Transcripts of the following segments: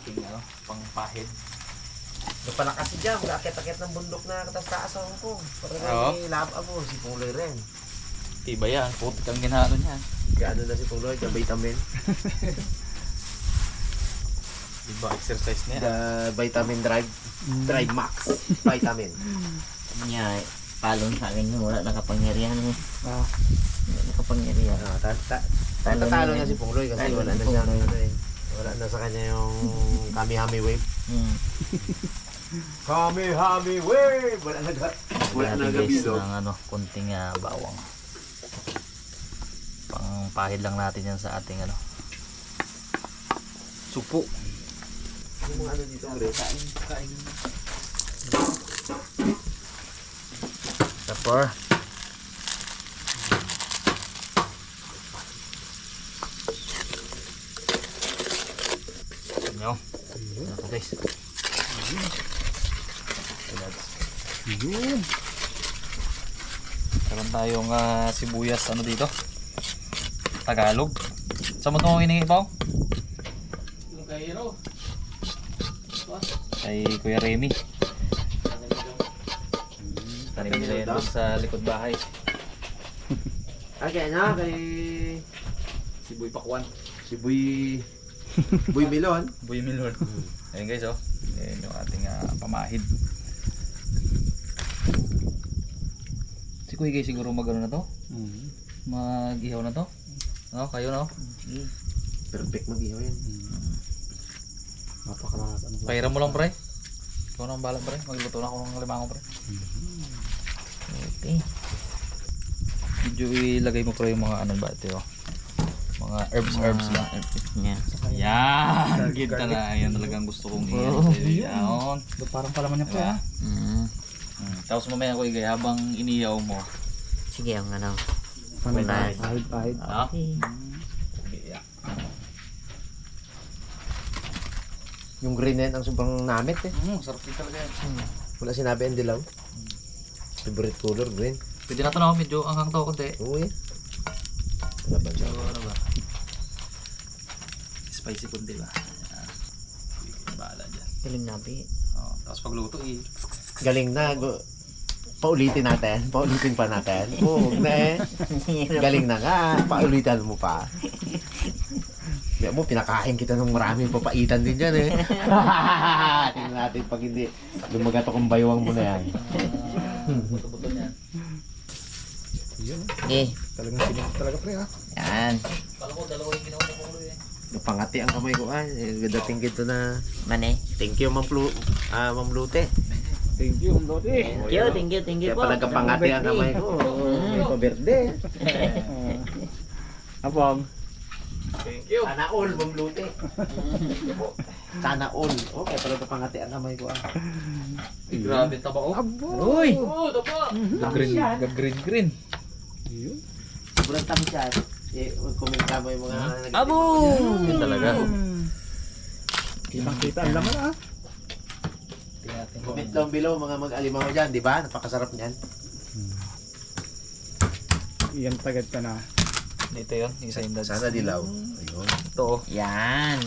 ating pangpahid. Yung pala kasi dyan, mag-akit-akit ng bundok na katas-taas ang ko. Para may laba mo, si Pungloy rin. Tiba yan, putik ang ginano niya. Gaano na si Pungloy, the vitamin. Diba exercise niya? The vitamin drive, drive max, vitamin. Niya, palon sa akin wala nakapangyarihan mo. Wala nakapangyarihan. Tatalo na si Pungloy kasi wala na siya wala na sa kanya yung kami-hami wave. Kami-hami wave! Wala na gabido. Ng konting bawang. Pangpahid lang natin yan sa ating supo. Yung mga dito, Gre? Kain. Pepper. Ano? Ito guys. Yun. Meron tayong sibuyas dito. Tagalog. Saan mo ito hiningi pa? Kay Kuya Remy. Tanim nila yan doon sa likod bahay. Okay na, kay Sibuy Pakwan. Buy Milon. Buy Milon. Ayun guys Ayan yung ating pamahid. Si Kuya guys siguro mag na to? Mag-ihaw na to? Kayo no? Perfect mag-ihaw yan. Napakarasa. Pahiram mo lang pre. Ikaw na ang balang pre. Magluto na ako ng limango pre. Okay. Medyo ilagay mo pre yung mga ba ito mga herbs lang. Herbs niya. Yan! Kita na. Yan talagang gusto kong iyan. Parang palaman niya pa. Tapos mamaya ko habang iniyaw mo. Sige, ang Pahid. Okay. Yung green na yan ang sobrang namit Sarap din talaga yan. Wala sinabi ang dilaw. Favorite color, green. Pwede na ito medyo anghang to konti. Oo eh. Wala ba siya? Ba? Spicy konti ba? Bahala dyan. Galing nabi. Tapos pagluto Galing na. Paulitin natin. Paulitin pa natin. Huwag na Galing na nga. Paulitan mo pa. Di mo, pinakain kita ng maraming papaitan din dyan Tingnan natin pag hindi lumagat akong baywang mo na yan. buto-buto niyan. Okay. Talagang sinig talaga pre ha. Yan. Kala ko dalawa yung ginawa na Pungloy Napangati ang kamay ko dating gito na. Mane. Thank you, Ma'am Lute. Thank you, Lodi. Thank you Kaya po. pala kapangati ang kamay ko. Pa-birthday. Apong. Thank you. Sana all, Ma'am Lute. Sana all. Kaya pala kapangati ang kamay ko Grabe taba Uy! Taba! Green. Yun. Sobrang tamis siya. Komenta mo yung mga Abo! Yun talaga. Kitang-kita ang laman ha. Comment down below mga mag-alimango dyan, di ba? Napakasarap niyan. Iyan tagad ka na. Dito yun, isa yung dads. Sana dilaw. Ayun. Ito Yan.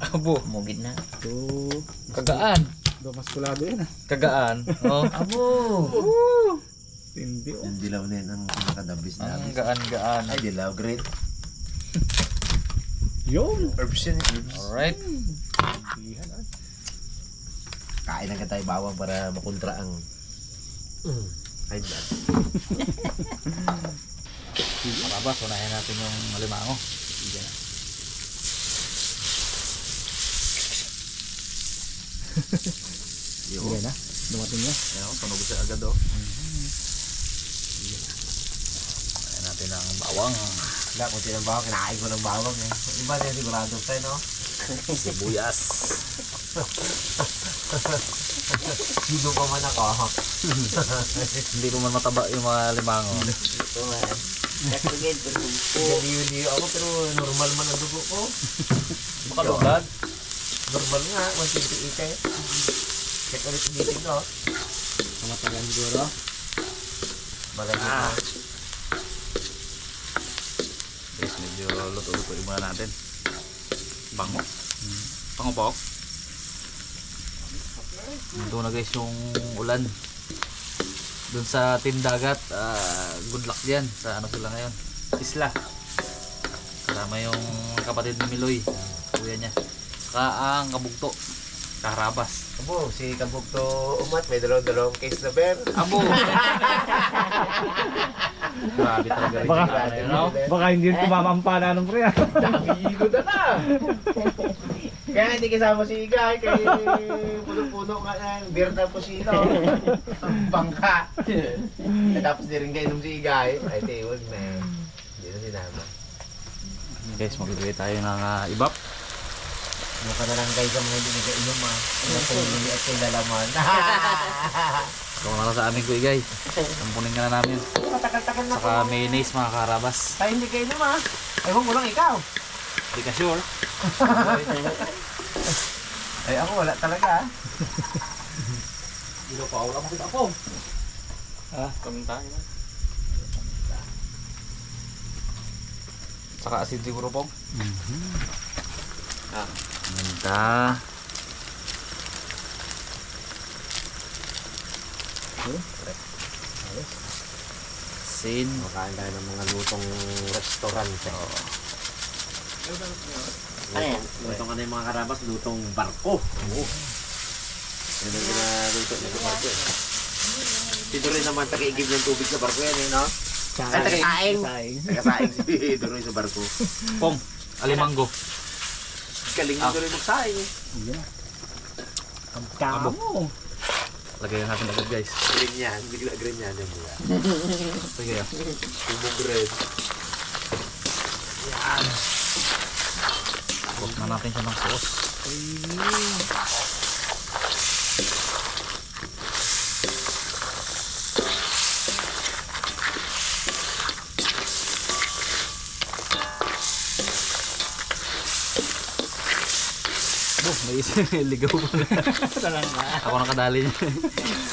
Abo. Mugid na. So, Kagaan. maskulado yan ha. Kagaan. Abo. Hindi Yung dilaw na yun ang pinakadabis na. Ang gaan-gaan. Ay, dilaw. Great. Yun. Herbs yun. Herbs. Alright. Kain agad tayo bawang para makontra ang high blood. Marabas, unahin natin yung limango. Sige na. Dumating na. Ayan, tunog siya agad Ayan natin ang bawang. Wala, kung sinang bawang, kinakain ko ng bawang Iba na yung sigurado tayo, no? Sibuyas. Dito pa man ako. Hindi ko man mataba yung mga limango. Ito man. Kakugid. Liyo-liyo ako, pero normal man ang dugo ko. Makalugad. Normal nga, 128 Check ulit yung meeting ko. Kamatagan siguro. Bagay na. Guys, medyo luto-luto yung mga natin. Bango. Bango po. Ito na guys yung ulan. Doon sa Tindagat, good luck diyan sa ano sila ngayon. Isla. Kasama yung kapatid ni Miloy, kuya niya. Saka ang kabugto, Karabas. Abo, si Kabugto umat, may dalawang case na bear. Abo! Grabe talaga rin Baka- yung ano yun, no? Baka hindi rin kumamampana ng pre. Dami na na. Kaya hindi kasama si Igay, kay puno-puno nga ng beer na pusino. Ang bangka. Tapos di rin kainom si Igay. Ay, tiwag na eh. Hindi na sinama. Guys, magbibigay tayo ng ibap. Ano ka na lang guys ang mga hindi nag-inom ah. Ano po yung at kay lalaman. Ito na lang sa amin kuya guys. Tampunin ka na namin. Tagal-tagal na Saka mayonnaise mga Karabas. Tayo hindi kainom ah. Ewan ko lang ikaw. Hindi ka sure? Ay ako wala talaga ah. Ilo pa, wala makita ako. Kaminta yun. Saka asin siguro po. Kaminta. Asin. Makain tayo ng mga lutong restaurant. Ano yan? Lutong ano yung mga Karabas, lutong barko. Oo. Yan ang ginaluto nito barko eh. Dito rin naman taga-igib ng tubig sa barko yan eh, no? Ay, taga-saing. Taga-saing si Dito rin sa barko. Pong, alimango. Galing dito rin magsaing eh. Kamo. Lagay natin agad guys. Green yan, bigla green yan yung mula. Sige ah. Tubog red. Huwag na natin siya ng sauce. May ligaw pa na. Ako nakadali niya.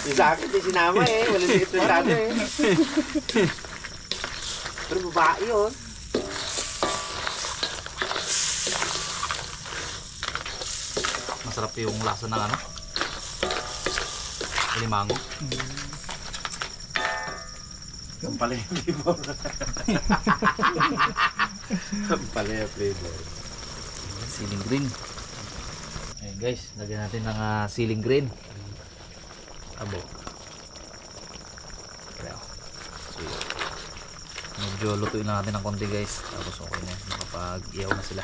Yung sa akin, di sinama eh. Wala liit na sana eh. Pero babae yun. Masarap yung lasa ng ano? Limango. Ang pala yung flavor. Ang pala yung flavor. Siling green. Ayun guys, lagyan natin ng siling green. Abo. Kaya. Medyo lutuin lang natin ng konti guys. Tapos okay na. Nakapag-ihaw na sila.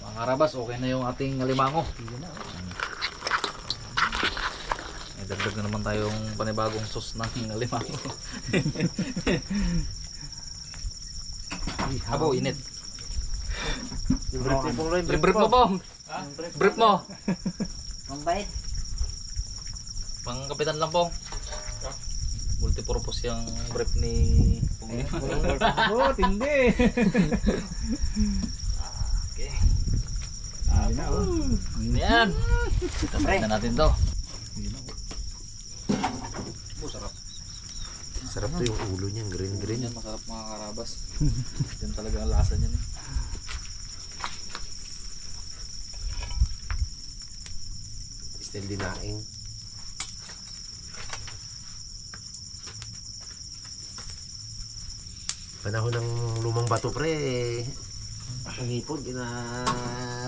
Mga Karabas, okay na yung ating alimango. May dagdag na naman tayong panibagong sauce ng alimango. Abo, init. Yung brief mo pong Yung brief mo, Pong. Brief mo. Ang bait. Pang kapitan lang, Pong. Multipurpose yung brief ni Pong. Oh, tindi. Okay. Hindi na oh. Yan. Tapos na natin to. Sarap. Sarap to yung ulo niya, green. Yan, masarap mga Karabas. Yan talaga ang lasa niyan. Still dinaing. Panahon ng lumang bato pre, ang hipon,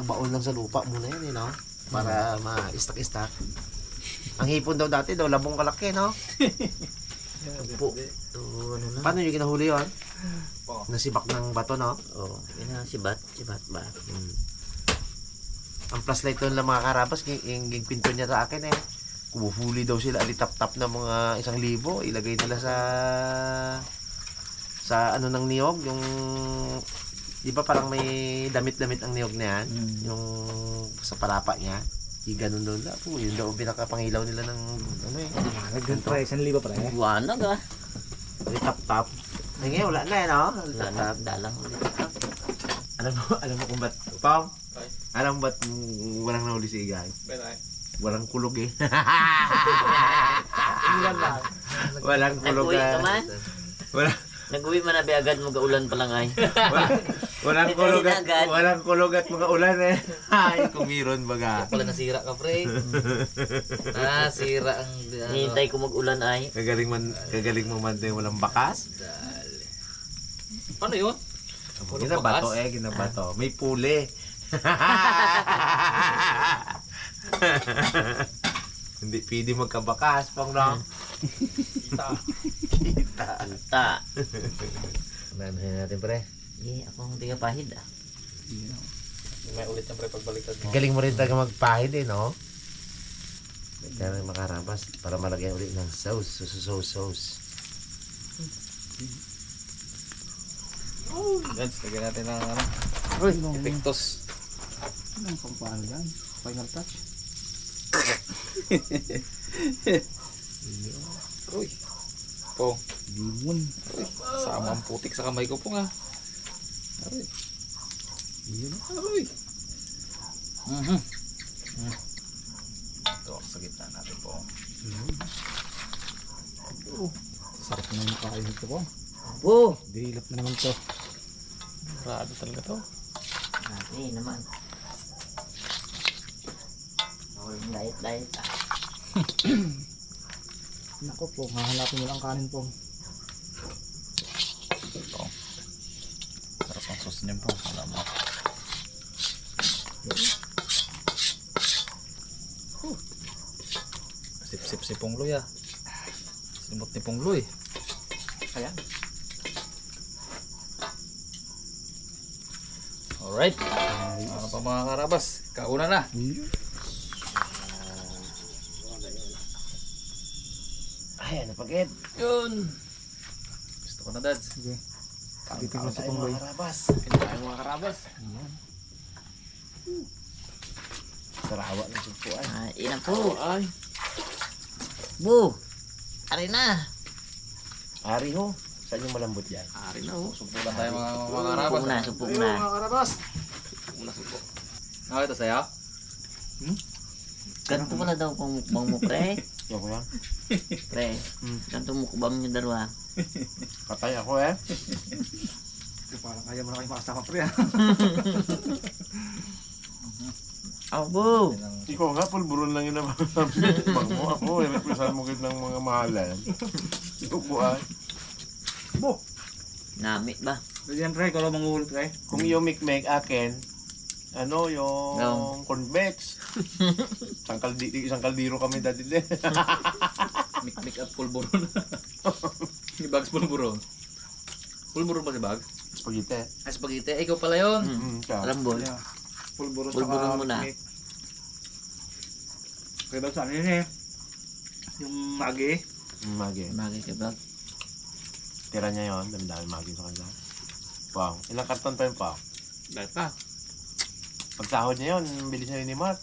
baon lang sa lupa muna yan eh, no? Para ma-stack-stack. Ang hipon daw dati, labong kalaki, no? Po. Ano na? Paano yung kinahuli yun? Nasibak ng bato, no? Oh, yun na, sibat ba? Ang plus light doon lang mga Karabas, yung pinto niya sa akin eh. Kumuhuli daw sila, alitap-tap na mga 1,000, ilagay nila sa ano ng niyog, yung di ba parang may damit-damit ang niyog na yan, yung sa palapa niya, ganun doon lang po, yun daw pinakapangilaw nila ng ano eh. Nagdun pre, 1,000 pre. Buwanag ah. Alitap-tap. Ay ngayon, wala na eh, no? Lalang, dalang. Alam mo kung ba't, Pao? Alam mo ba't walang nahuli si Igay? Walang kulog eh. Walang kulog Nag-uwi ah. ka man? Wala. Nag-uwi man na agad mo gaulan pa lang ay. Walang kulog at mga ulan eh. Ay, kumiron baga. Pala nasira ka, pre. Nasira ang... Hinihintay ko mag-ulan ay. Kagaling mo man din walang bakas. Dali. Paano yun? Ginabato eh, ginabato. May puli. Hindi pwede magkabakas, pang no? Kita. Ta. Nanahin natin, pre. Ako ang tiga pahid ah. May ulit yung pre pagbaliktad mo. Galing mo rin talaga magpahid eh, no? Kaya makarabas para malagyan ulit ng sauce. Sauce. Guys, lagyan natin ng ano, Uy, epektos. anong pampano yan? Final touch. Uy. Po. Limon. Uy. Sama ang putik sa kamay ko po nga. Aray. Yun. Aray. Ito sa gitna natin po. Sarap na yung kain nito po. Oh! Dilap na naman to. Marado talaga to. Naman. Walang diet ah. Nako po, hahanapin mo lang kanin po. Ito. Sarap ang sauce niyan po. Alam mo. Sip-sip si Pongloy ah. Simot ni Pongloy. Ayan. Alright. Ano pa mga karabas? Kauna na. Ay, ano pag-ed? Yun. Gusto ko na, Dads. Sige. Dito Kain mo sa tayo pangloy. mga karabas. Kinain mga karabas. Sarawa ng sugpuan. Ina po. Ay. Bu! Ari na! Ari ho, saan yung malambot yan? Ari na oh. Sumpo na tayo mga karabas. Supog na. Mga karabas. Sumpo. Nakita sa'yo? Ganto pala daw kung mukbang mo, pre. Yan ko yan. Pre, ganto mukbang yung dalawa. Patay ako eh. Parang kaya mo na kayo makasama pre ah. Abo! Ikaw nga, pulburon lang yun ang bang mo. Ako, represent mo ng mga mahalan. Sugpuan. Bo! Nami ba? Ganyan pre, ikaw lang manguhulog pre. Kung yung mikmek akin, ano yung No. convex. Isang kaldiro kami dati din. Mik-mik at pulburon. Ni Bags pulburon. Pulburon ba si Bag? Spaghetti. Ay, spaghetti. Ikaw pala yun. Siya. Alam mo? Yeah. Pulburon Pulburon mo na. Kaya daw sa ano yun eh. Yung magi. Magi. Magi ka ba? Tira niya yun. Dami-dami magi sa kanya. Wow. Ilang karton pa yun pa? Dahil pa. Pag sahod niya yun, bilis niya yun ni Mark.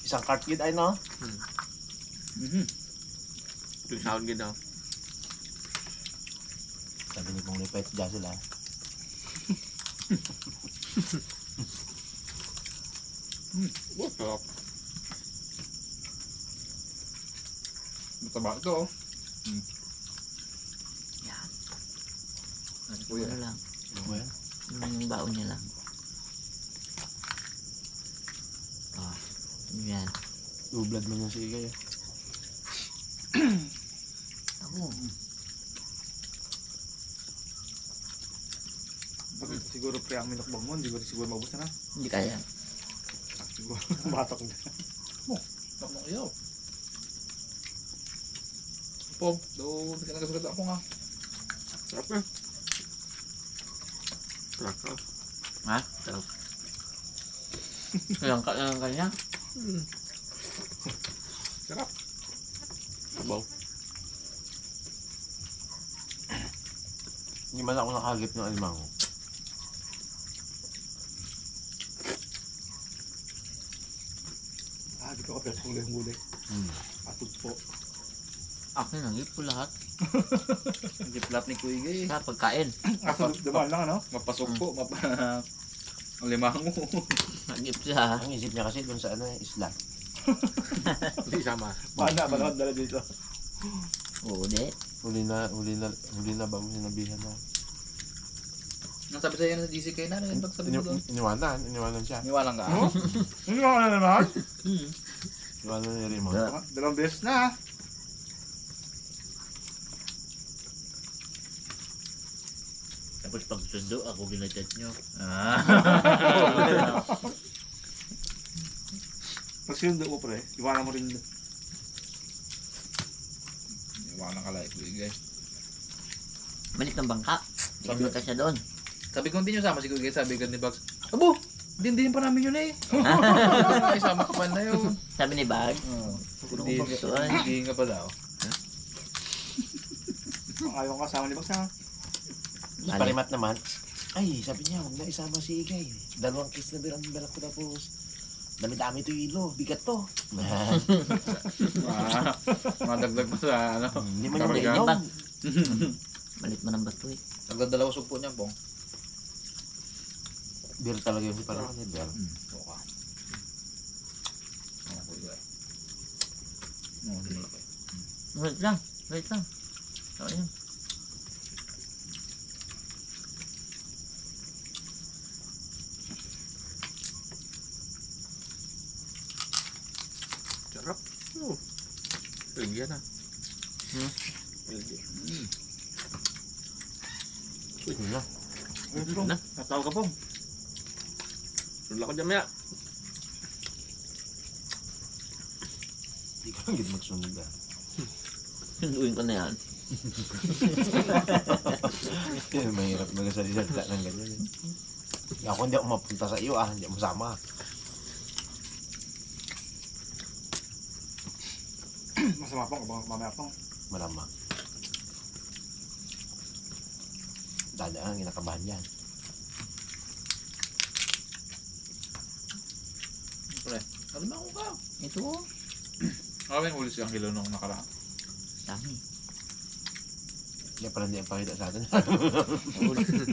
Isang cart gid ay no? Ito sound good daw. Sabi ni Pong Lipet, dyan sila. Sarap. Mataba ito oh. Yan. Kuya. Ano lang. Ano ba yan? Yung baon niya lang. Yan. Ublad mo yung sige. Ako. Siguro pre ang minukbang mo, hindi ko siguro maubos na. Hindi kaya. Siguro batok na. Sarap ng iyaw. Pog, doon ka nagasugat ako nga. Sarap eh. Sarap. Ha? Sarap. Langka na lang kanya. Sarap. Sabaw. Hindi man ako nakagip ng alimango. Dito ka pre, gulay-gulay. Atod po. Akin ang po lahat. Hindi plat ni Kuya Gay. Sa pagkain. Atod naman lang ano? Mapasok po, ang limango. Nagip siya. Ang isip niya kasi dun sa ano isla. Hindi sama. Bana, balawad dala dito. Oo, de. Huli na ba mo sinabihan na? Nang sabi sa'yo na sa GCK na, ano yung pagsabi mo doon? Iniwanan siya. Niwalang ka. Hindi mo na naman. Iniwanan ni Raymond. Dalawang beses na. Tapos pag sundo, ako ginachat nyo. Pag sinundo ko pre, iwanan mo rin. Niwalang ka like, guys. Malit ng bangka. Sabi ka siya doon. Sabi ko, hindi nyo sama si Kuya, sabi ko ni Bugs. Abo! Dindihin pa namin yun eh. Isama ka pa na yun. Sabi ni Bag. Dindihin ka pa daw. Ayaw ko kasama ni Bags ha. Palimat naman. Ay, sabi niya, huwag na isama si Igay. 2 kiss na bilang balak ko tapos. Dami-dami ito ilo, bigat to. Madagdag pa sa ano. Hindi man yung Karga. nainom. Malit mo ng bato eh. Nagdadalawa sugpo niya, Bong. Beer talaga yung parang ano, beer. Okay. Okay. Okay. Wait lang. Wait lang. Okay yan. Sarap. Pwede na. Pwede na. Na. Natawag ka po. Rula ko dyan, Maya. Hindi ka lang magsunod ah. Sunduin ko na yan. Mahirap magasalita ng ganyan eh. Ako hindi ako mapunta sa iyo ah, hindi ako masama. Masama po, mamaya po. Malamang. Dadaan, ginakabahan yan. Pre, alam mo ako ka. Ito oh. Kami ulit siyang kilo nung nakaraan. Dami. Kaya pala hindi ang pakita sa atin.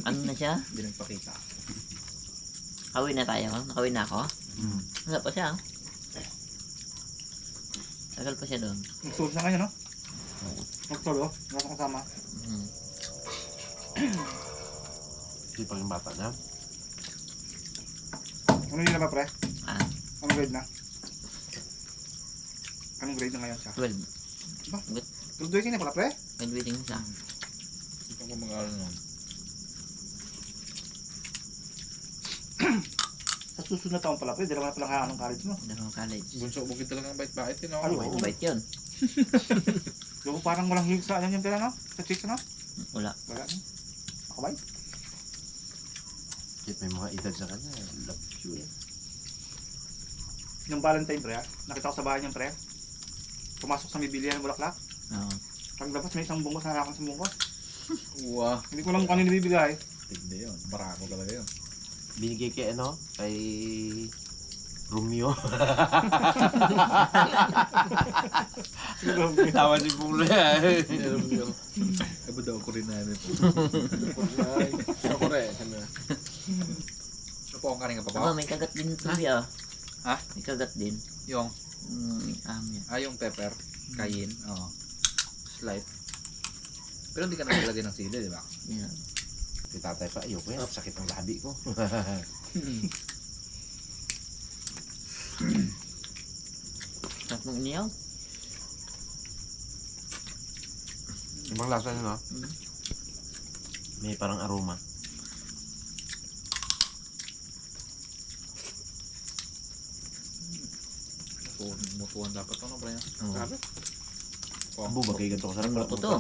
Ano na siya? Hindi nagpakita. Kawin na tayo. Nakawin na ako. Wala pa siya. oh. Tagal pa siya doon. Nagsulot na kanya no? Nagsulot, nasa kasama. Hindi pa yung bata na. Ano yun na ba pre? Ah, Anong grade na? Anong grade na ngayon siya? 12. Graduation na pala pre? Graduating siya. Hindi pa ko mag-aaral nun. Sa susunod na taon pala pre, dalawa na palang anong college mo. Dalawang college. Bunso, bukid talagang bait-bait yun. Ay, Ako. oo. Bait yun. Yung parang walang higit sa ano yung pala no? Sa chicks no? Wala. Wala no? Ako ba? Kahit may mga edad sa kanya, love you eh. Yung Valentine pre, nakita ko sa bahay niyang pre. Pumasok sa Mibilian ng Bulaklak. Oo. Paglabas may isang bungkos, hanakan sa bungkos. Wow. Hindi ko lang kung ano yung nabibigay. Tigde yun. Barako talaga yun. Binigay kay ano, kay Romeo. Tawa si Pula eh. Aba daw ko rin namin po. Ako rin. Ano po ang karing Aba, kapapaw? may kagat din ito siya. Ha? May kagat din. Yung, Yan. yung pepper. Cayenne. Oo. Slight. Pero hindi ka nakalagay ng sili, di ba? Yan. Si tatay pa, ayoko yan. Sakit ang labi ko. Sarap ng iniyaw. Ibang lasa nyo no? Mm. May parang aroma. Mutuan dapat ito, no, Brian? Oo. Grabe. Abo, bagay ganito ko sarap. Luto to.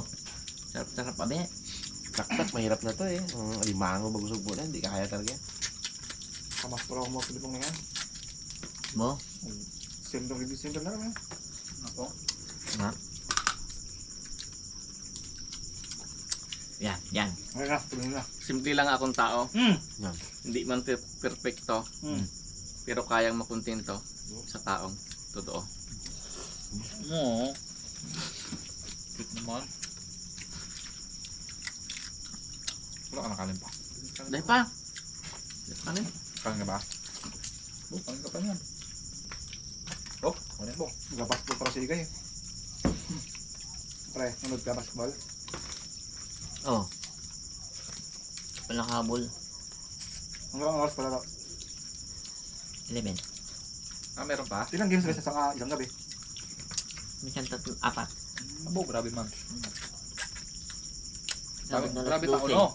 Sarap-sarap abe. Taktak, mahirap na to eh. Alimango, bagusog po na, hindi kaya talaga. Kamas pero ako mo pilipong na yan. Bo. December na naman. Ako? Ha? Yan, yan. Okay na, tuloy na. Simple lang akong tao. Yan. Hindi man perfecto, pero kayang makontento sa taong totoo. Oo. Cute naman. Wala ka nakalim pa. Dahil pa. Ano? Kaling ka ba? Oh, kaling ka pa niyan. Oh, kunin mo. Nag-basketball para sa igay. Pre, nanood ka basketball? Oh. Walang habol. Hanggang oras pala daw. 11. Ah, meron pa? Ilang games guys sa isang gabi? Minsan 3, 4. Abo, grabe man. Gabot na Grabe alas tao, 12. no?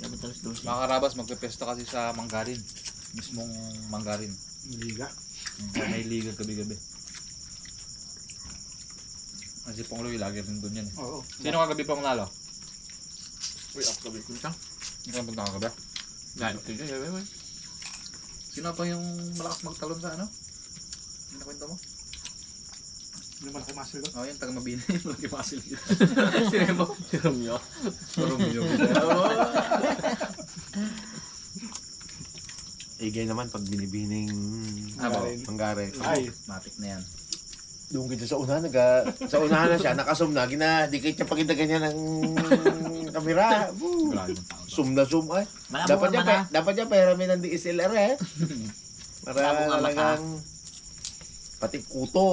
Gabot na alas 12. Mga karabas, magpepesto kasi sa Manggarin. Mismong Manggarin. Liga. Kaya may liga gabi-gabi. Kasi Pongloy, lagi rin doon yan. Oo. Sino kagabi pang nalo? Uy, ako gabi. Minsan? Hindi ka punta kagabi? Yan. Uy. Sino pa yung malakas magtalon sa ano? Yung nakwento mo? Yung malaki muscle doon. Oh, yung taga Mabini. Malaki muscle dito. Sino mo? Si Romeo. Romeo. Igay naman pag binibining Manggarin. Ay. Matik na yan. Doon kita sa unahan, sa unahan na siya, nakasum na, dikit siya pag ganyan ng kamera. Grabe yung tao. Zoom na zoom ay. Malabo ka na. Dapat niya pahiramin ng DSLR eh. Para Malabo nga mata. talagang pati kuto,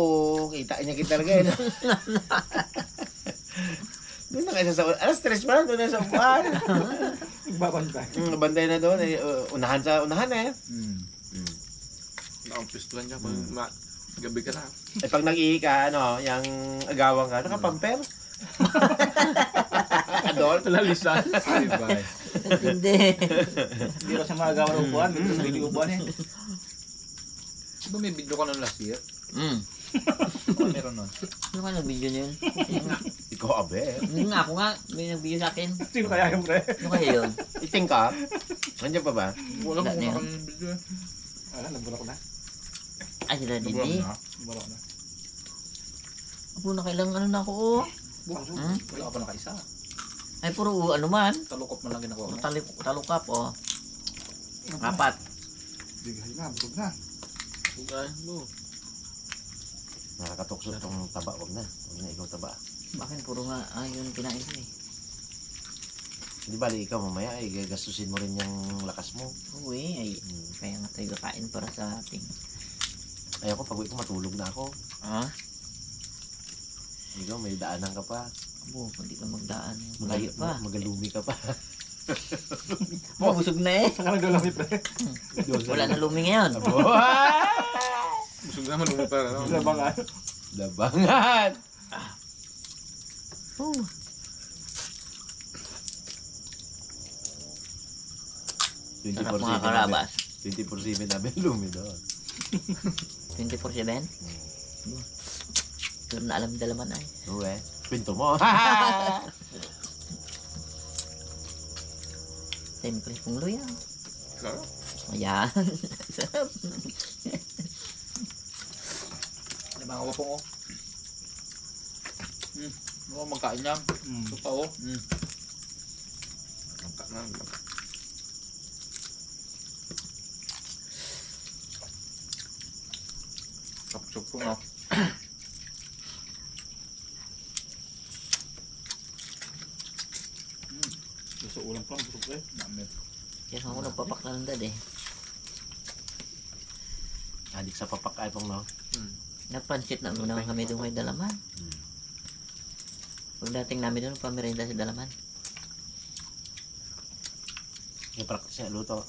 kita niya kita talaga eh. Doon na kasi sa alas 3 pa lang, doon na sa upuan. Babantay. Bantay na doon eh, unahan eh. Nakampistuhan niya. Gabi ka na. Eh pag nag-ihi ka, yung agawang ka, nakapamper. Adult. Lalisan. Ay, bye. Hindi. Hindi raw siya magagawa ng upuan. Hindi sa sarili upuan eh. Diba may video ka nun last year? Oh, meron nun. Ano ka nag-video niya yun? Ikaw abe. Hindi nga, ako nga. May nag-video sa akin. Sino kaya yung pre? Ano kaya yun? Iting ka? Nandiyan pa ba? Wala Wala mo na na yun. kami video eh. Wala, nabura ko na. Ay, sila Nabura hindi. mo na. Nabura ko na. Ako nakailang ano na ako. Oh. Hmm? Wala ka pa nakaisa. Ay, puro ano man. Talukop man lang ginagawa mo. Talukap, oh. 4. Bigay na, busog na. Bugay mo. Nakakatukso itong taba, wag na. Wag na ikaw taba. Bakit puro nga yun kinain ko eh. Hindi bali ikaw mamaya ay gagastusin mo rin yung lakas mo. Uy, ay. Kaya nga tayo kakain para sa ating. Ayoko pag uwi ko matulog na ako. Ah? Ikaw may daanan ka pa. Abo, hindi ka magdaan. Malayo pa. Magalumi ka pa. Busog na eh. Saka naglalami pre. Wala na lumi ngayon. Busog naman mo pa. Labangan. Labangan! Oh. Sarap mga karabas. 24/7 namin lumi doon. 24/7? Pero na alam dalaman ay. Oo eh. Pinto mo. Siyempre, kung luya. Sarap. Ayan. Sarap. Ano ba ako po ko? Ano magkain niya? Totoo. Mangka na. Kapchok po no. Gusto ulam pa, busog pre. Damit. Kaya ako nagpapak na ng dad eh. Adik sa papak ay pong no. Napansit na muna kami doon kay Dalaman. Pagdating namin doon, pamerenda sa Dalaman. Yung practice niya luto.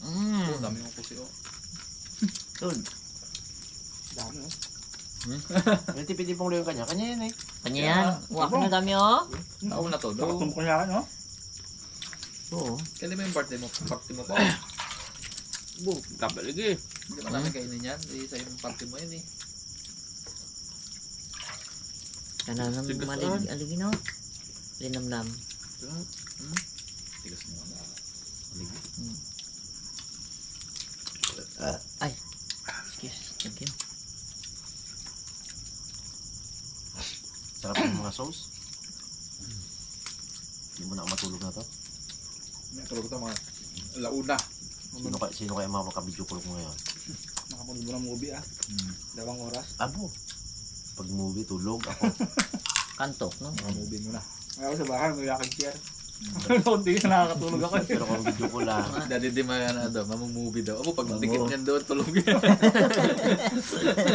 Oh, dami yung pusi oh. Tud. Dami oh. May tipid pong yung kanya. Kanya yan eh. Kanya yan. Uwak na dami oh. Taon na to. Nakatumpok niya kan oh. Oo. Kailan mo yung birthday mo? Party mo pa. Kabalig eh. Hindi mo namin kainin yan. Hindi sa yung party mo yun eh. Kana nang Tigas malig aligin oh. Linamnam. Tigas mo na. Ay. Excuse. Thank you. Sarap ng mga sauce. Hindi mo na ako matulog na to. May tulog ito mga launa. Sino kaya mga makabidyo ko ngayon? Nakapagod mo ng movie ah. 2 oras. Abo. Pag movie, tulog ako. Kantok no. Mga movie mo na. Ayaw sa bahay, may yakin chair. Hindi na nakakatulog ako. Pero kung video ko lang. Dati di mamumubi daw. Ako pag dikit niyan doon, tulog yan.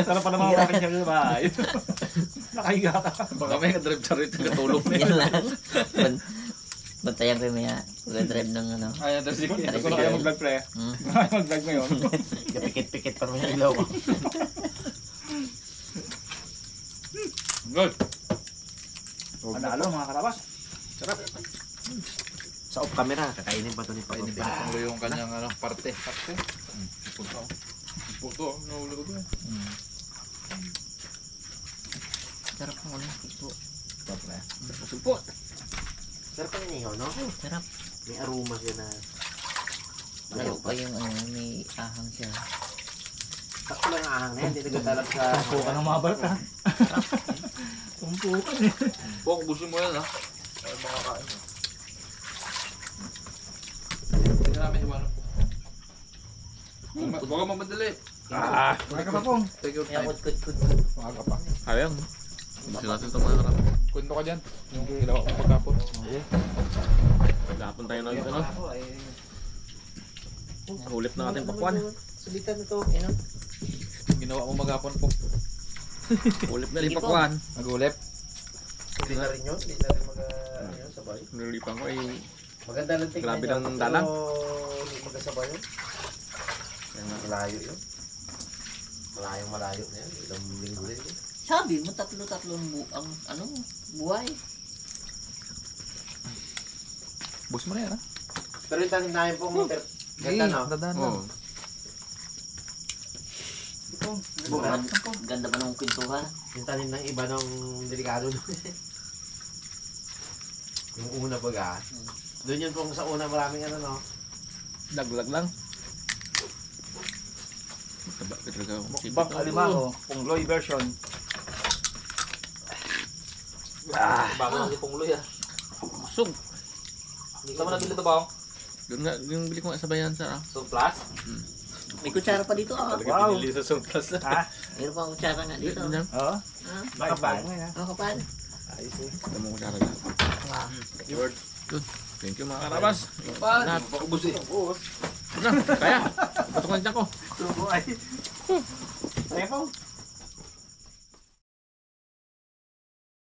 Sarap pa naman makin siya sa bahay. Nakahiga ka. Baka may kadrive sa rito, katulog na Yan yan. lang. Bantayan ko maya. Pag-drive ng ano. Ayaw, tapos sige. Hindi ko na kaya mag-vlog pre. Hmm. Kaya mag-vlog ngayon. Pikit-pikit pa naman yung ilaw ko. Good. Panalo mga karabas. Sa off camera, kakainin pa to ni Paolo. Pinipinapang ko yung kanyang parte. Puto, nahuli ko doon. Sarap ng ano. Ito. Supot. Sarap ang inihaw, no? Sarap. May aroma siya na. Lalo pa yung ano, may ahang siya. Sakto lang ang ahang na yan. Hindi nagtatalap sa... Tumpo ka ng mga balat ha. Tumpo ka niya. Bok, gusto mo yan ha? Ay, makakain. Hindi namin iwanan po. Huwag ka mamadali. Wala ka pa pong. Take your Kaya time. kut. Maaga pa. Ayun. Gusto natin ito mga karap. Kwento ka dyan. Yung ginawa kong pagkapon. Pagkapon tayo na ito, no? Hulip na natin pakwan. Sulitan ito. Ano? Ginawa mo maghapon po. Hulip na rin pakwan. Nagulip. Hindi na rin yun. Hindi na rin sabay. Nilipan ko ay Maganda lang tingnan Grabe yun, ng dalang. Pero hindi magkasabay yun. Malayo yun. Malayo na yan. Ilang linggo rin yun. Sabi mo, tatlo-tatlong ang ano, buhay. bus mo na yan, ha? Pero yung tanim namin pong ganda, no? Dadaan Oo. Ganda pa ng kwentuhan. Yung tanim ng iba ng delikado doon. Yung una baga. Doon yun pong sa una maraming ano, no? Laglag lang. Mataba ka talaga. Mukbang alimango. Pungloy version. Bago na si Pungloy ah. Sug. Saan mo nabili ito ba? Doon nga, yung bili ko nga sa bayan sa Surplus? May kutsara pa dito ah. Wow. Pinili sa surplus na. Ha? Mayroon pa kutsara nga dito. Dito. Oo. Ah, Makapal. ano kapal? Ayos eh. Ito mo ko siya talaga. Word. Thank you mga karabas. Pan! Lahat. Pakubos eh. Na, kaya. Patok na dyan ko. Tubo ay. Kaya pong.